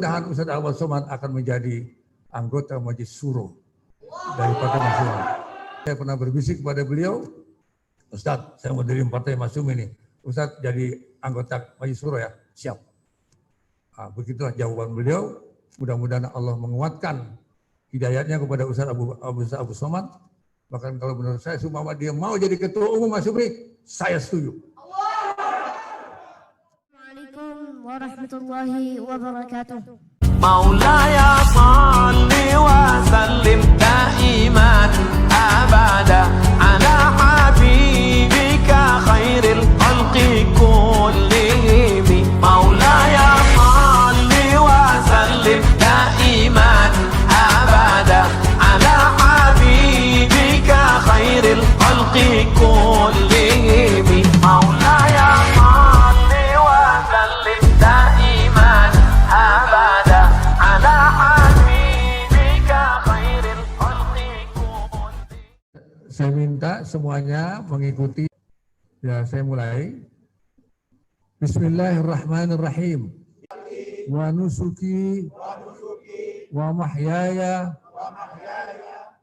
Mudah-mudahan Ustaz Abu Somad akan menjadi anggota Majelis Syuro dari Partai Masyumi. Saya pernah berbisik kepada beliau, Ustaz, saya mau dari Partai Masyumi ini. Ustaz jadi anggota Majelis Syuro ya? Siap. Nah, begitulah jawaban beliau. Mudah-mudahan Allah menguatkan hidayatnya kepada Ustaz Abu Somad. Bahkan kalau menurut saya, seumpama dia mau jadi ketua umum Masyumi, saya setuju. Assalamualaikum warahmatullahi wabarakatuh. Maulaya salli wa sallim daiman abada ala habibika khairil khalqi kullihim. Maulaya salli wa sallim daiman abada ala habibika khairil khalqi kullihim. Maulaya salli wa sallim daiman abada ala habibika khairil khalqi kullihim. Saya minta semuanya mengikuti. Ya, saya mulai. Bismillahirrahmanirrahim. Wa nusuki wa mahyaya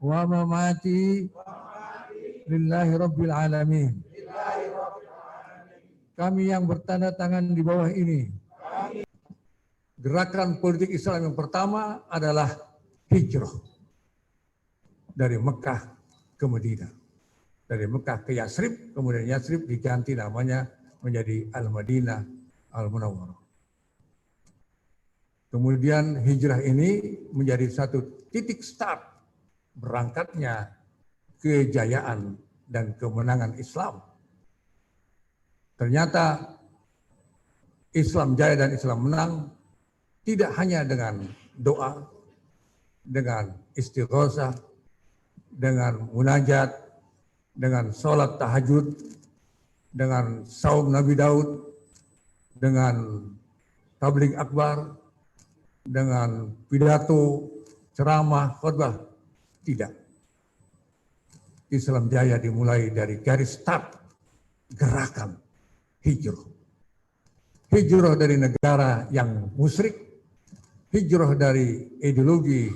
wa mamati lillahi rabbil alamin. Kami yang bertanda tangan di bawah ini, gerakan politik Islam yang pertama adalah hijrah dari Mekah ke Madinah. Dari Mekah ke Yasrib, kemudian Yasrib diganti namanya menjadi Al-Madinah Al-Munawwarah. Kemudian hijrah ini menjadi satu titik start berangkatnya kejayaan dan kemenangan Islam. Ternyata Islam jaya dan Islam menang tidak hanya dengan doa, dengan istighosah, dengan munajat, dengan sholat tahajud, dengan saum Nabi Daud, dengan tabligh akbar, dengan pidato, ceramah, khutbah. Tidak. Islam jaya dimulai dari garis start gerakan hijrah. Hijrah dari negara yang musyrik, hijrah dari ideologi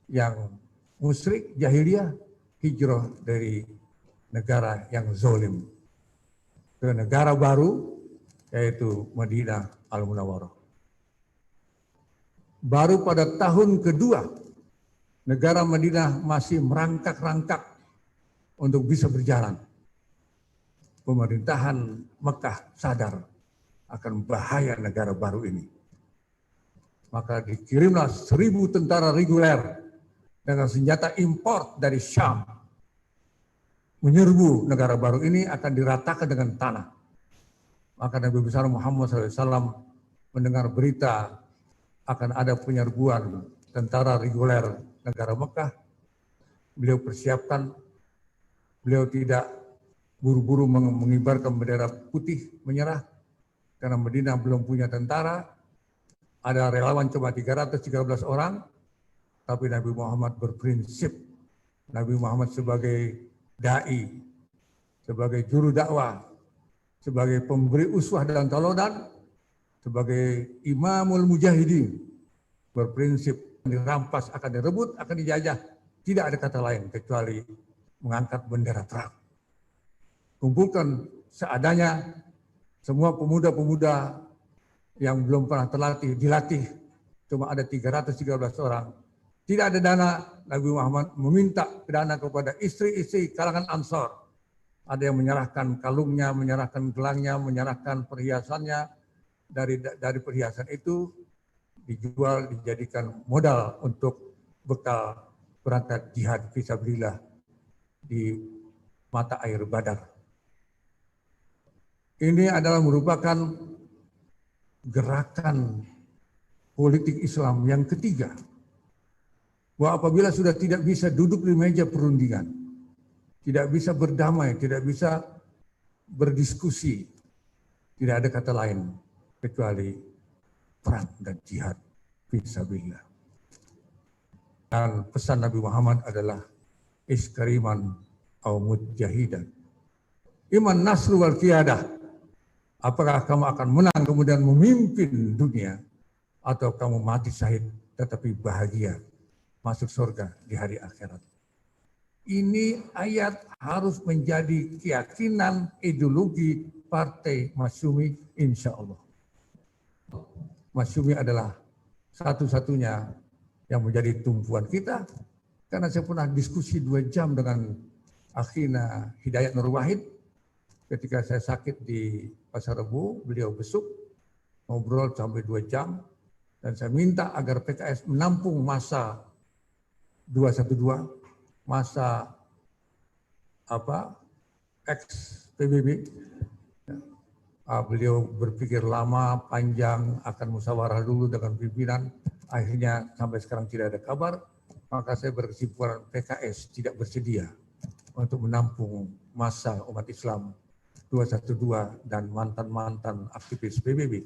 yang musyrik, jahiliyah, hijrah dari negara yang zalim ke negara baru, yaitu Madinah Al-Munawwarah. Baru pada tahun kedua, negara Madinah masih merangkak-rangkak untuk bisa berjalan. Pemerintahan Mekah sadar akan bahaya negara baru ini. Maka dikirimlah 1.000 tentara reguler dengan senjata import dari Syam. Menyerbu negara baru ini akan diratakan dengan tanah. Maka Nabi besar Muhammad SAW mendengar berita akan ada penyerbuan tentara reguler negara Mekah. Beliau persiapkan, beliau tidak buru-buru mengibarkan bendera putih menyerah karena Madinah belum punya tentara. Ada relawan cuma 313 orang, tapi Nabi Muhammad berprinsip. Nabi Muhammad sebagai dai, sebagai juru dakwah, sebagai pemberi uswah dan teladan, sebagai imamul mujahidin, berprinsip dirampas, akan direbut, akan dijajah. Tidak ada kata lain kecuali mengangkat bendera perang. Kumpulkan seadanya semua pemuda-pemuda yang belum pernah terlatih, dilatih. Cuma ada 313 orang. Tidak ada dana, Nabi Muhammad meminta dana kepada istri-istri kalangan Ansor. Ada yang menyerahkan kalungnya, menyerahkan gelangnya, menyerahkan perhiasannya. Dari perhiasan itu dijual, dijadikan modal untuk bekal berangkat jihad fisabilillah di mata air Badar. Ini adalah merupakan gerakan politik Islam yang ketiga. Bahwa apabila sudah tidak bisa duduk di meja perundingan, tidak bisa berdamai, tidak bisa berdiskusi, tidak ada kata lain kecuali perang dan jihad fisabilillah. Dan pesan Nabi Muhammad adalah iskariman au mujahidan. Iman nasru wal qiyadah. Apakah kamu akan menang kemudian memimpin dunia, atau kamu mati syahid tetapi bahagia masuk surga di hari akhirat. Ini ayat harus menjadi keyakinan ideologi Partai Masyumi insya Allah. Masyumi adalah satu-satunya yang menjadi tumpuan kita, karena saya pernah diskusi 2 jam dengan Akhina Hidayat Nur Wahid ketika saya sakit di Pasar Rebo. Beliau besuk, ngobrol sampai 2 jam, dan saya minta agar PKS menampung masa 212, masa ex PBB. Beliau berpikir lama, panjang, akan musyawarah dulu dengan pimpinan. Akhirnya sampai sekarang tidak ada kabar. Maka saya berkesimpulan PKS tidak bersedia untuk menampung massa umat Islam 212 dan mantan-mantan aktivis PBB.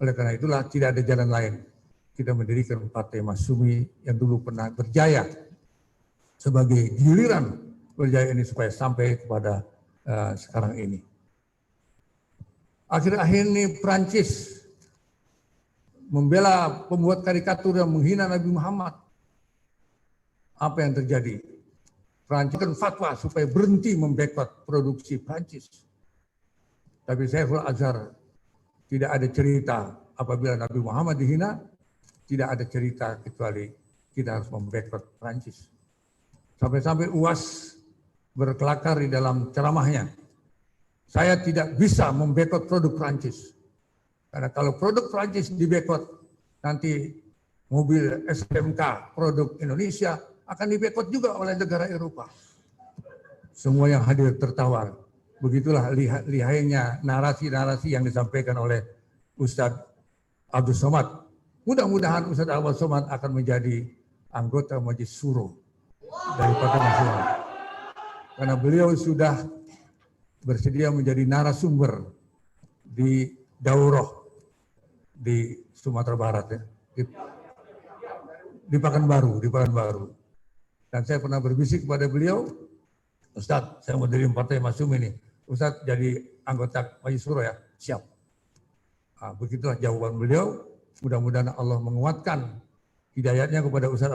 Oleh karena itulah tidak ada jalan lain. Kita mendirikan Partai Masyumi yang dulu pernah berjaya sebagai giliran berjaya ini supaya sampai kepada sekarang ini. Akhir-akhir ini Prancis membela pembuat karikatur yang menghina Nabi Muhammad. Apa yang terjadi? Prancis kan fatwa supaya berhenti memboikot produksi Prancis. Tapi Syekhul Azhar tidak ada cerita apabila Nabi Muhammad dihina, tidak ada cerita kecuali kita harus memboikot Prancis. Sampai-sampai UAS berkelakar di dalam ceramahnya. Saya tidak bisa memboikot produk Prancis. Karena kalau produk Prancis diboikot, nanti mobil SMK produk Indonesia akan diboikot juga oleh negara Eropa. Semua yang hadir tertawa. Begitulah lihainya narasi-narasi yang disampaikan oleh Ustadz Abdul Somad. Mudah-mudahan Ustadz Abdul Somad akan menjadi anggota Majelis Syuro dari Partai Masyumi. Karena beliau sudah bersedia menjadi narasumber di daurah di Sumatera Barat, ya, di Pekanbaru. Dan saya pernah berbisik kepada beliau, Ustadz, saya mau dari Partai Masyumi ini. Ustadz jadi anggota Majelis Syuro ya, siap. Begitulah jawaban beliau. Mudah-mudahan Allah menguatkan hidayatnya kepada Ustadz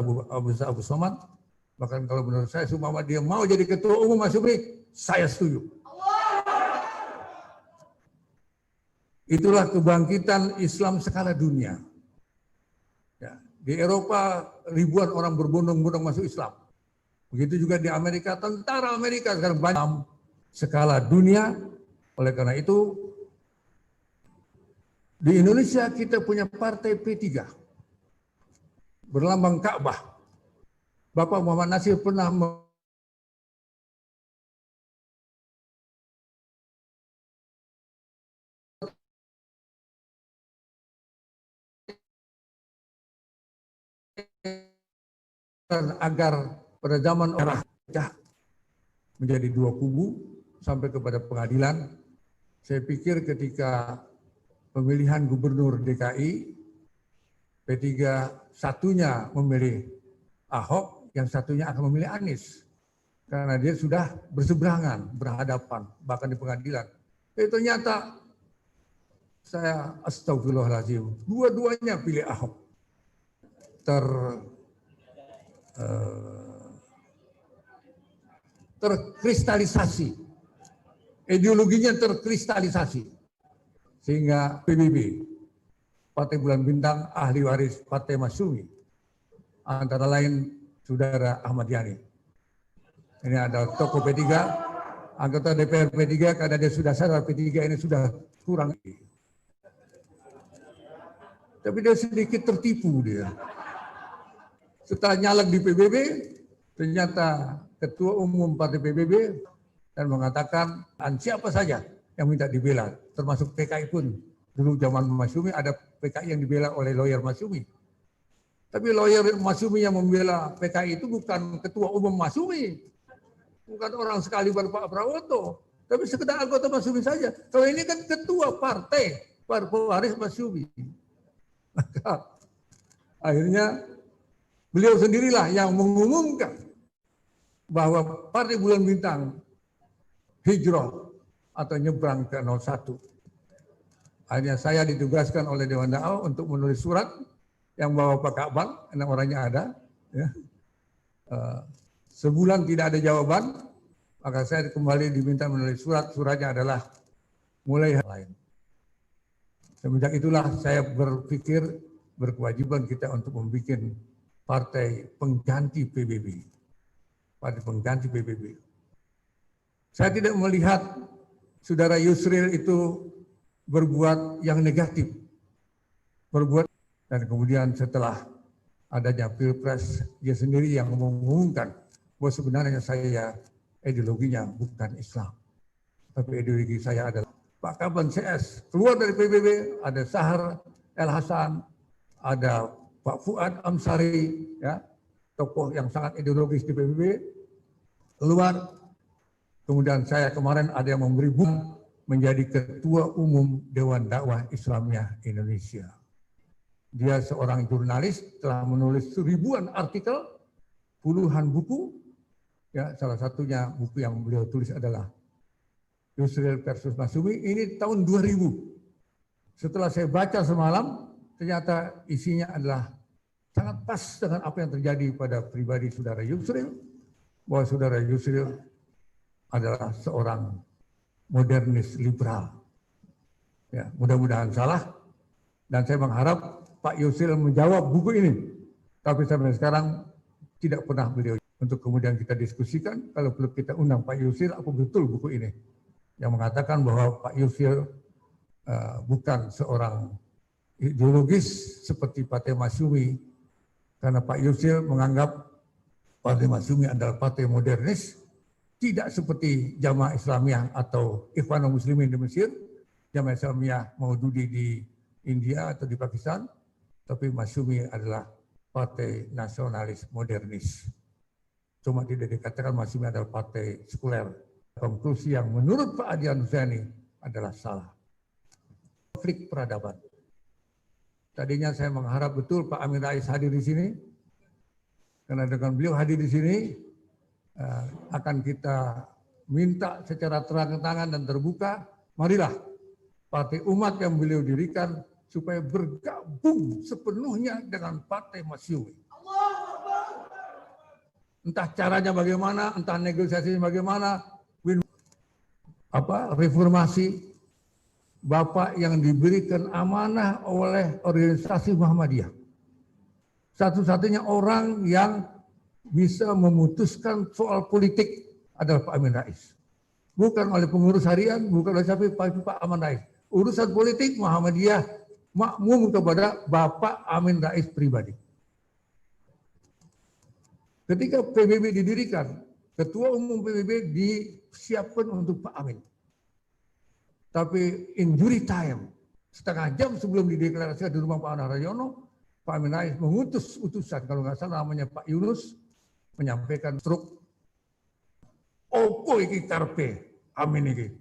Abu Somad. Bahkan kalau menurut saya, seumpama dia mau jadi ketua umum Masyumi, saya setuju. Itulah kebangkitan Islam skala dunia. Ya, di Eropa ribuan orang berbondong-bondong masuk Islam. Begitu juga di Amerika, tentara Amerika sekarang banyak skala dunia. Oleh karena itu, di Indonesia kita punya partai P3 berlambang Ka'bah. Bapak Muhammad Nasir pernah agar pada zaman orang menjadi 2 kubu sampai kepada pengadilan. Saya pikir ketika pemilihan gubernur DKI, P3 satunya memilih Ahok, yang satunya akan memilih Anies. Karena dia sudah berseberangan, berhadapan, bahkan di pengadilan. Ternyata saya astagfirullahaladzim, dua-duanya pilih Ahok. Terkristalisasi, ideologinya terkristalisasi, sehingga PBB, Partai Bulan Bintang, ahli waris Partai Masyumi, antara lain Saudara Ahmad Yani. Ini ada tokoh P3, anggota DPR P3, karena dia sudah sadar P3 ini sudah kurang. Tapi dia sedikit tertipu dia. Setelah nyalek di PBB, ternyata ketua umum partai PBB dan mengatakan siapa saja yang minta dibela, termasuk PKI pun. Dulu zaman Masyumi ada PKI yang dibela oleh lawyer Masyumi. Tapi lawyer Masyumi yang membela PKI itu bukan ketua umum Masyumi, bukan orang sekali Pak Prawoto, tapi sekedar anggota Masyumi saja. Kalau ini kan ketua partai pewaris Masyumi. Maka akhirnya beliau sendirilah yang mengumumkan bahwa Partai Bulan Bintang hijrah atau nyebrang ke 01. Hanya saya ditugaskan oleh Dewan Dakwah untuk menulis surat yang bawa Pak Ka'ban, 6 orangnya ada. Ya. Sebulan tidak ada jawaban, maka saya kembali diminta menulis surat. Suratnya adalah mulai hal lain. Semenjak itulah saya berpikir berkewajiban kita untuk membuat partai pengganti PBB. Partai pengganti PBB. Saya tidak melihat Saudara Yusril itu berbuat yang negatif, dan kemudian setelah adanya Pilpres, dia sendiri yang mengumumkan bahwa sebenarnya saya ideologinya bukan Islam, tapi ideologi saya adalah Pak Ka'ban CS keluar dari PBB, ada Sahar El Hasan, ada Pak Fuad Amsari, ya, tokoh yang sangat ideologis di PBB keluar. Kemudian saya kemarin ada yang memberi bung menjadi Ketua Umum Dewan Dakwah Islamiyah Indonesia. Dia seorang jurnalis, telah menulis ribuan artikel, puluhan buku. Ya, salah satunya buku yang beliau tulis adalah Yusril versus Masyumi. Ini tahun 2000. Setelah saya baca semalam, ternyata isinya adalah sangat pas dengan apa yang terjadi pada pribadi Saudara Yusril, bahwa Saudara Yusril adalah seorang modernis liberal. Ya, mudah-mudahan salah, dan saya mengharap Pak Yusril menjawab buku ini. Tapi sampai sekarang tidak pernah beliau, untuk kemudian kita diskusikan, kalau perlu kita undang Pak Yusril apa betul buku ini yang mengatakan bahwa Pak Yusril bukan seorang ideologis seperti Partai Masyumi, karena Pak Yusril menganggap Partai Masyumi adalah partai modernis, tidak seperti Jamaah Islamiyah atau Ikhwanul Muslimin di Mesir, Jamaah Islamiyah Maududi di India atau di Pakistan, tapi Masyumi adalah partai nasionalis modernis. Cuma tidak dikatakan Masyumi adalah partai sekuler. Konklusi yang menurut Pak Adian Husaini adalah salah. Konflik peradaban. Tadinya saya mengharap betul Pak Amin Rais hadir di sini, karena dengan beliau hadir di sini, akan kita minta secara terang-terangan dan terbuka, marilah partai umat yang beliau dirikan supaya bergabung sepenuhnya dengan Partai Masyumi. Entah caranya bagaimana, entah negosiasinya bagaimana, reformasi Bapak yang diberikan amanah oleh organisasi Muhammadiyah. Satu-satunya orang yang bisa memutuskan soal politik adalah Pak Amin Rais. Bukan oleh pengurus harian, bukan oleh siapa, Pak Amin Rais. Urusan politik Muhammadiyah makmum kepada Bapak Amin Rais pribadi. Ketika PBB didirikan, Ketua Umum PBB disiapkan untuk Pak Amin. Tapi injury time, setengah jam sebelum dideklarasikan di rumah Pak Narayono, Pak Amin Rais mengutus utusan, kalau nggak salah namanya Pak Yunus, menyampaikan truk opo iki karpe Amin iki.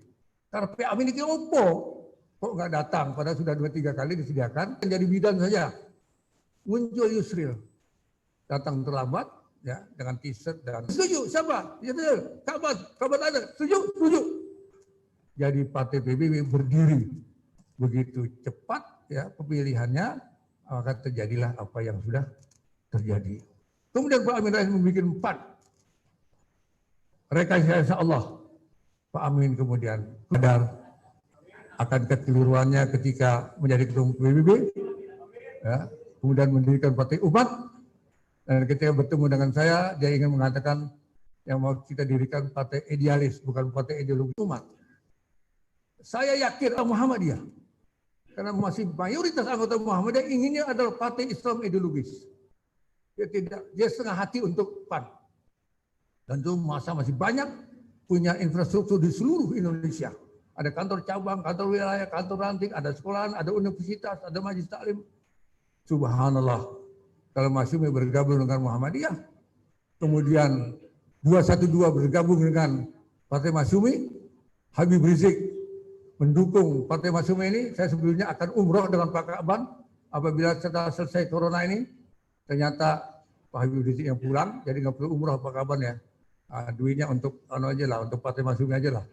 Karpe Amin iki opo? Kok nggak datang? Padahal sudah 2-3 kali disediakan. Jadi bidan saja. Muncul Yusril. Datang terlambat, ya, dengan t-shirt dan setuju siapa? Ya betul. Kabar ada. Setuju. Jadi Partai PBB berdiri. Begitu cepat ya pemilihannya, maka terjadilah apa yang sudah terjadi. Kemudian Pak Amin Rais membuat 4 rekayasa Allah. Pak Amin kemudian sadar akan kekeliruannya ketika menjadi ketua PBB, ya, kemudian mendirikan Partai Umat, dan ketika bertemu dengan saya, dia ingin mengatakan yang mau kita dirikan partai idealis, bukan partai ideologi umat. Saya yakin Muhammadiyah, karena masih mayoritas anggota Muhammadiyah inginnya adalah partai Islam ideologis. Dia setengah hati untuk PAN. Dan itu masa masih banyak, punya infrastruktur di seluruh Indonesia. Ada kantor cabang, kantor wilayah, kantor ranting, ada sekolahan, ada universitas, ada majelis taklim. Subhanallah, kalau Masyumi bergabung dengan Muhammadiyah, kemudian 212 bergabung dengan Partai Masyumi, Habib Rizik mendukung Partai Masyumi ini. Saya sebelumnya akan umroh dengan Pak Ka'ban apabila setelah selesai corona ini. Ternyata Pak Habib Rizik yang pulang, jadi nggak perlu umroh Pak Ka'ban ya. Duitnya untuk aja lah, untuk Partai Masyumi aja lah.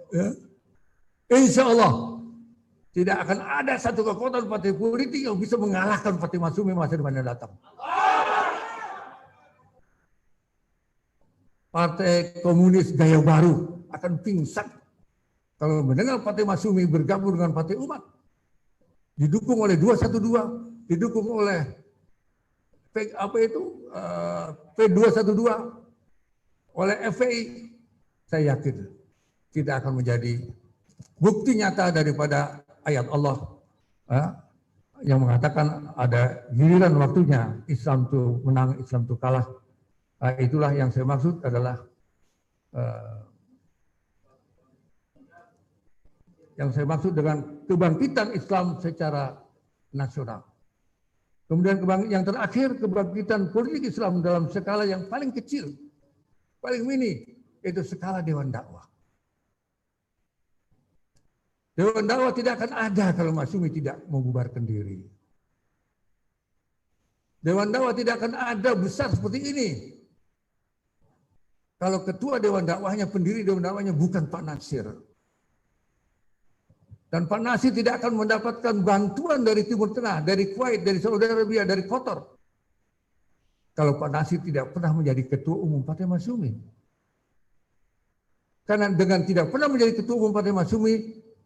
Ya. Insya Allah tidak akan ada satu kekuatan partai politik yang bisa mengalahkan Partai Masyumi masa depan yang datang. Partai Komunis Gaya Baru akan pingsan kalau mendengar Partai Masyumi bergabung dengan Partai Umat. Didukung oleh 212, didukung oleh P212, oleh FPI. Saya yakin tidak akan menjadi bukti nyata daripada ayat Allah yang mengatakan ada giliran waktunya Islam itu menang, Islam itu kalah. Itulah yang saya maksud adalah yang saya maksud dengan kebangkitan Islam secara nasional. Kemudian yang terakhir, kebangkitan politik Islam dalam skala yang paling kecil, paling mini, yaitu skala Dewan Dakwah. Dewan Dakwah tidak akan ada kalau Masyumi tidak membubarkan diri. Dewan Dakwah tidak akan ada besar seperti ini kalau ketua Dewan Dakwahnya, pendiri Dewan Dakwahnya bukan Pak Nasir. Dan Pak Nasir tidak akan mendapatkan bantuan dari Timur Tengah, dari Kuwait, dari Saudi Arabia, dari Qatar, kalau Pak Nasir tidak pernah menjadi ketua umum Partai Masyumi. Karena dengan tidak pernah menjadi ketua umum Partai Masyumi,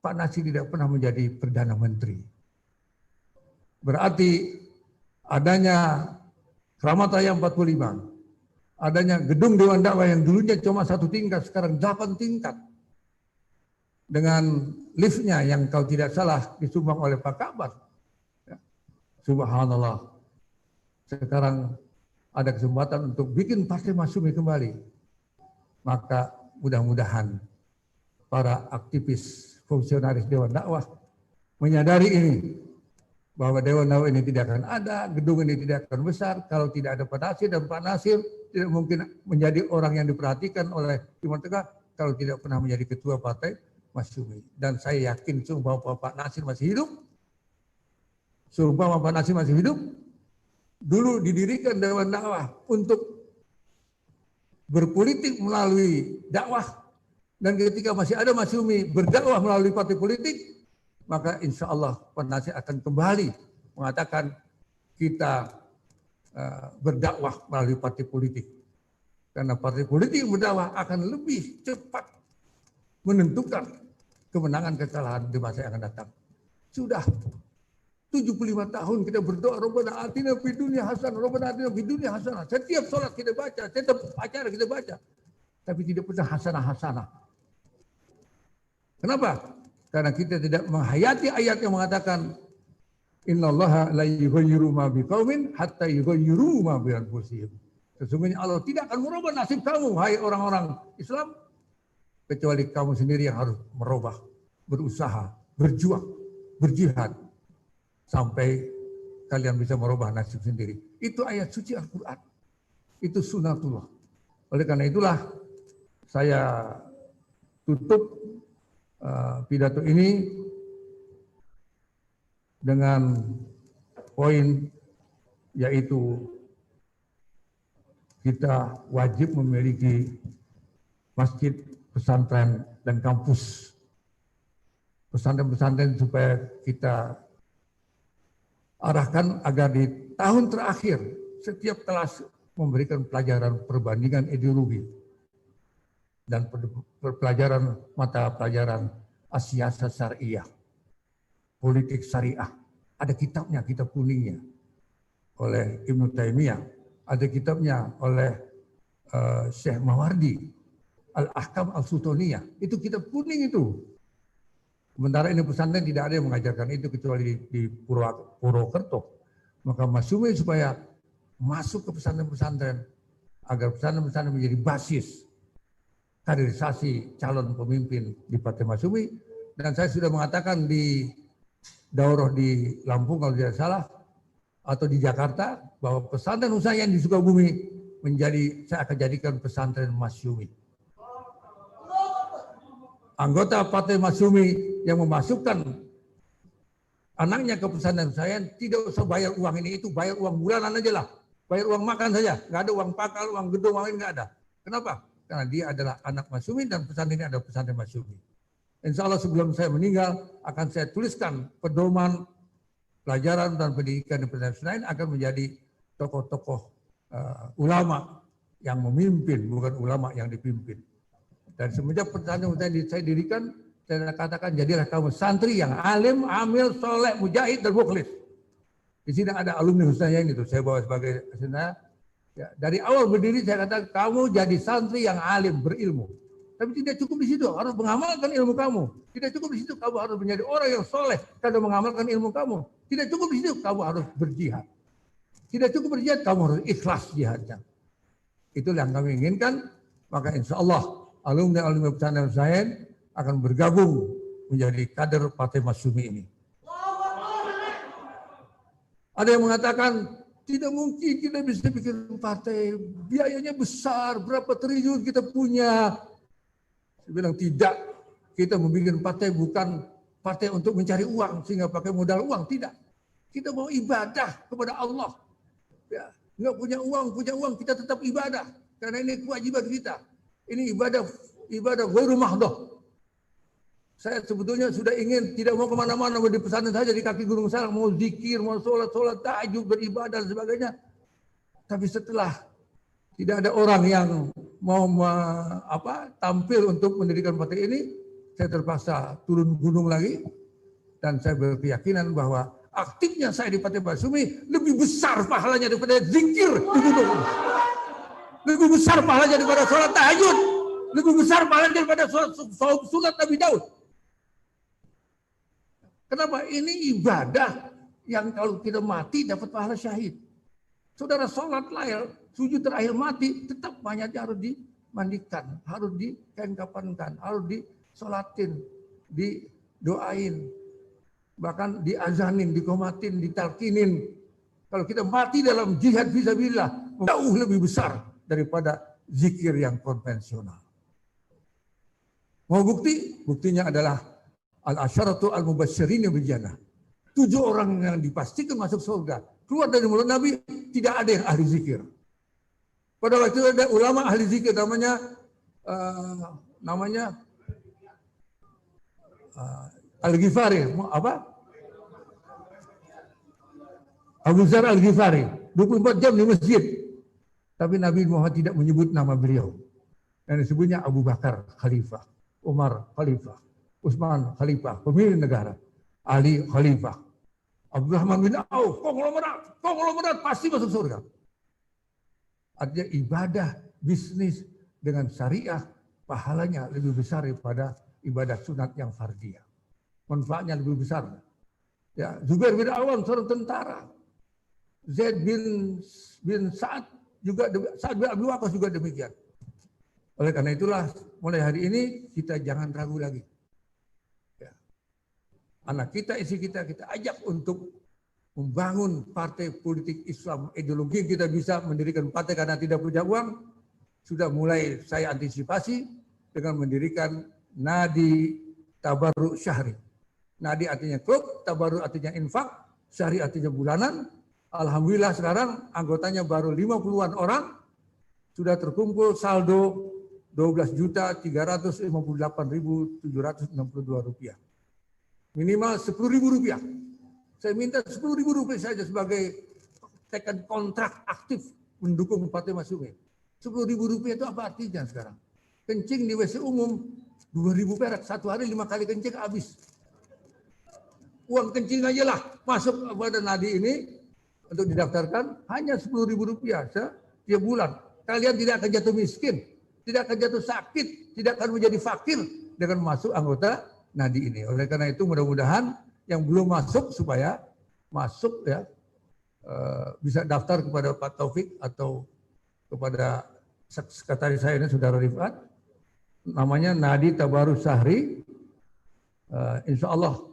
Pak Nasir tidak pernah menjadi Perdana Menteri. Berarti adanya Kramat Raya 45, adanya gedung Dewan Dakwah yang dulunya cuma 1 tingkat, sekarang 8 tingkat. Dengan liftnya yang kalau tidak salah disumbang oleh Pak Kabar. Ya. Subhanallah. Sekarang ada kesempatan untuk bikin Partai Masyumi kembali. Maka mudah-mudahan para aktivis fungsionaris Dewan Dakwah menyadari ini, bahwa Dewan Dakwah ini tidak akan ada, gedung ini tidak akan besar kalau tidak ada Pak Nasir, dan Pak Nasir tidak mungkin menjadi orang yang diperhatikan oleh Timur Tengah kalau tidak pernah menjadi ketua Partai Masyumi. Dan saya yakin bahwa Pak Nasir masih hidup, Pak Nasir masih hidup, dulu didirikan Dewan Dakwah untuk berpolitik melalui dakwah, dan ketika masih ada Masyumi berdakwah melalui partai politik, maka insya Allah Pak Nasir akan kembali mengatakan kita berdakwah melalui partai politik. Karena partai politik yang berdakwah akan lebih cepat menentukan kemenangan kekalahan di masa yang akan datang. Sudah 75 tahun kita berdoa, Rabbana atina fid dunya hasanah, Rabbana atina fid dunya hasanah. Setiap sholat kita baca, setiap acara kita baca. Tapi tidak pernah hasanah-hasanah. Kenapa? Karena kita tidak menghayati ayat yang mengatakan innallaha la yughayyiru ma biqaumin hatta yughayyiru ma bi anfusihim. Sesungguhnya Allah tidak akan merubah nasib kamu, hai orang-orang Islam, kecuali kamu sendiri yang harus merubah, berusaha, berjuang, berjihad sampai kalian bisa merubah nasib sendiri. Itu ayat suci Al-Quran. Itu sunatullah. Oleh karena itulah saya tutup pidato ini dengan poin yaitu kita wajib memiliki masjid, pesantren, dan kampus. Pesantren-pesantren supaya kita arahkan agar di tahun terakhir setiap kelas memberikan pelajaran perbandingan ideologi dan pelajaran mata pelajaran siyasat syariah, politik syariah. Ada kitabnya, kitab kuningnya oleh Ibnu Taimiyah, ada kitabnya oleh Syekh Mawardi, Al-Ahkam Al-Sultaniyah. Itu kitab kuning itu. Sementara ini pesantren tidak ada yang mengajarkan itu kecuali di Purwokerto. Maka Masyumi supaya masuk ke pesantren-pesantren agar pesantren-pesantren menjadi basis kaderisasi calon pemimpin di Partai Masyumi. Dan saya sudah mengatakan di daurah di Lampung kalau tidak salah atau di Jakarta bahwa pesantren usaha yang di Sukabumi saya akan jadikan pesantren Masyumi. Anggota Partai Masyumi yang memasukkan anaknya ke pesantren saya tidak usah bayar uang ini itu, bayar uang bulanan aja lah, bayar uang makan saja, nggak ada uang pakal, uang gedung, uang ini nggak ada. Kenapa? Karena dia adalah anak Masyumi dan pesantren ini adalah pesantren Masyumi. Insya Allah sebelum saya meninggal akan saya tuliskan pedoman pelajaran dan pendidikan di pesantren lain akan menjadi tokoh-tokoh ulama yang memimpin, bukan ulama yang dipimpin. Dan semenjak pesantren saya dirikan, saya katakan jadilah kamu santri yang alim, amil, soleh, mujahid, dan mukhlis. Di sini ada alumni Husnaya ini tuh, saya bawa sebagai asina. Ya, dari awal berdiri saya katakan kamu jadi santri yang alim, berilmu. Tapi tidak cukup di situ, harus mengamalkan ilmu kamu. Tidak cukup di situ, kamu harus menjadi orang yang soleh karena mengamalkan ilmu kamu. Tidak cukup di situ, kamu harus berjihad. Tidak cukup berjihad, kamu harus ikhlas jihadnya. Itulah yang kami inginkan. Maka insya Allah alumni pesantren Zain akan bergabung menjadi kader Partai Masyumi ini. Ada yang mengatakan tidak mungkin kita bisa bikin partai, biayanya besar, berapa triliun kita punya. Saya bilang tidak, kita membuat partai bukan partai untuk mencari uang sehingga pakai modal uang, tidak. Kita mau ibadah kepada Allah. Ya, nggak punya uang kita tetap ibadah karena ini kewajiban kita. Ini ibadah ghairu mahdhah. Saya sebetulnya sudah ingin tidak mau kemana-mana, di pesantren saja di kaki Gunung Salak, mau zikir, mau sholat tahajud, beribadah dan sebagainya. Tapi setelah tidak ada orang yang mau tampil untuk mendirikan partai ini, saya terpaksa turun gunung lagi dan saya berkeyakinan bahwa aktifnya saya di Partai Masyumi lebih besar pahalanya daripada zikir di gunung. Lebih besar pahalanya daripada sholat tahajud, lebih besar pahalanya daripada sholat Nabi Daud. Kenapa? Ini ibadah yang kalau kita mati dapat pahala syahid. Saudara sholat lahir, sujud terakhir mati, tetap mayatnya harus dimandikan, harus dikain-kapankan, harus disolatin, didoain, bahkan diazanin, dikomatin, ditalkinin. Kalau kita mati dalam jihad fisabilillah, jauh lebih besar daripada zikir yang konvensional. Mau bukti? Buktinya adalah Al-Asyaratu Al-Mubasysyirin bil Jannah. 7 orang yang dipastikan masuk surga. Keluar dari mulut Nabi, tidak ada yang ahli zikir. Pada waktu itu ada ulama ahli zikir namanya Al-Ghifari. Apa? Abu Dzar Al-Ghifari. 24 jam di masjid. Tapi Nabi Muhammad tidak menyebut nama beliau. Dan disebutnya Abu Bakar Khalifah, Umar Khalifah, Utsman Khalifah, pemimpin negara, Ali Khalifah, Abdurrahman bin Auf, konglomerat pasti masuk surga. Artinya ibadah bisnis dengan syariah pahalanya lebih besar daripada ibadah sunat yang fardiyah. Manfaatnya lebih besar. Ya, Zubair bin Awam seorang tentara. Zaid bin Sa'ad juga, Sa'ad bin Abi Waqqas juga demikian. Oleh karena itulah mulai hari ini kita jangan ragu lagi. Anak kita, isi kita ajak untuk membangun partai politik Islam, ideologi kita bisa mendirikan partai karena tidak punya uang. Sudah mulai saya antisipasi dengan mendirikan Nadi Tabarruk Syahri. Nadi artinya klub, Tabarruk artinya infak, Syahri artinya bulanan. Alhamdulillah sekarang anggotanya baru 50-an orang, sudah terkumpul saldo 12.358.762 rupiah. Minimal 10.000 rupiah. Saya minta 10.000 rupiah saja sebagai tekan kontrak aktif mendukung Partai Masyumi. 10.000 rupiah itu apa artinya sekarang? Kencing di WC umum 2.000 perak, 1 hari 5 kali kencing habis. Uang kencing aja lah masuk pada Nadi ini untuk didaftarkan hanya 10.000 rupiah setiap bulan. Kalian tidak akan jatuh miskin, tidak akan jatuh sakit, tidak akan menjadi fakir dengan masuk anggota Nadi ini. Oleh karena itu mudah-mudahan yang belum masuk supaya masuk ya, bisa daftar kepada Pak Taufik atau kepada sekretaris saya ini Saudara Rifat. Namanya Nadi Tabarruk Syahri. Insya Allah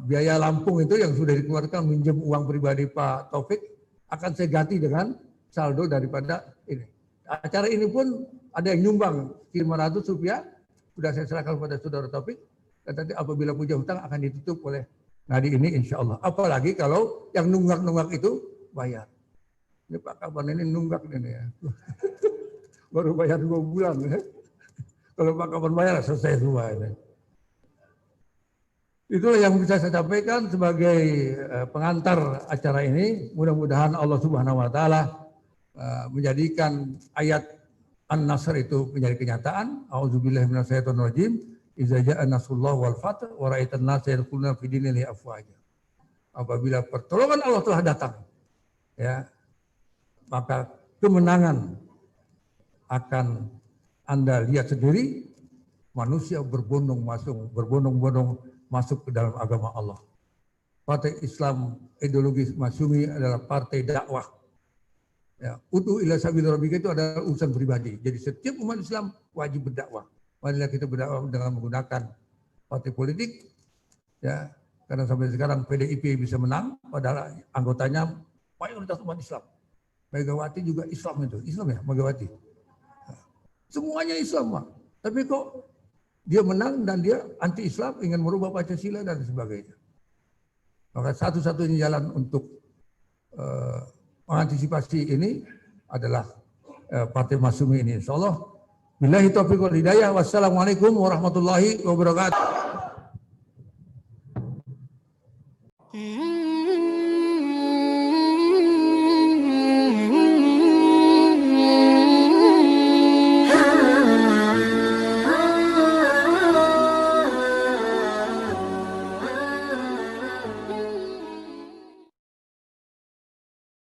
biaya Lampung itu yang sudah dikeluarkan minjem uang pribadi Pak Taufik akan saya ganti dengan saldo daripada ini. Acara ini pun ada yang nyumbang 500 rupiah. Sudah saya serahkan kepada Saudara Taufik, dan nanti apabila punya hutang akan ditutup oleh Nadi ini insya Allah. Apalagi kalau yang nunggak-nunggak itu bayar. Ini Pak Kaban ini nunggak ini ya. Baru bayar 2 bulan. Ya. Kalau Pak Kaban bayar selesai semua ini. Itulah yang bisa saya sampaikan sebagai pengantar acara ini. Mudah-mudahan Allah Subhanahu wa taala menjadikan ayat An-Nasr itu menjadi kenyataan. A'udzubillahi minasyaitonirrajim. Idza ja'a nasrullah wal fath wa ra'aitan nasa yadkhuluna fi dinillahi afwaja. Apabila pertolongan Allah telah datang, ya, maka kemenangan akan Anda lihat sendiri. Manusia berbondong-bondong masuk ke dalam agama Allah. Partai Islam ideologi Masyumi adalah partai dakwah. Ya, ud'u ila sabil rabbika itu adalah urusan pribadi. Jadi setiap umat Islam wajib berdakwah. Marilah kita berdakwah dengan menggunakan partai politik. Ya, karena sampai sekarang PDIP bisa menang, padahal anggotanya mayoritas umat Islam. Megawati juga Islam itu, Islam ya Megawati. Semuanya Islam, Pak. Tapi kok dia menang dan dia anti-Islam, ingin merubah Pancasila dan sebagainya. Maka satu-satunya jalan untuk mengantisipasi ini adalah Partai Masyumi ini. Insyaallah. Billahi taufiq wal hidayah. Wassalamualaikum warahmatullahi wabarakatuh.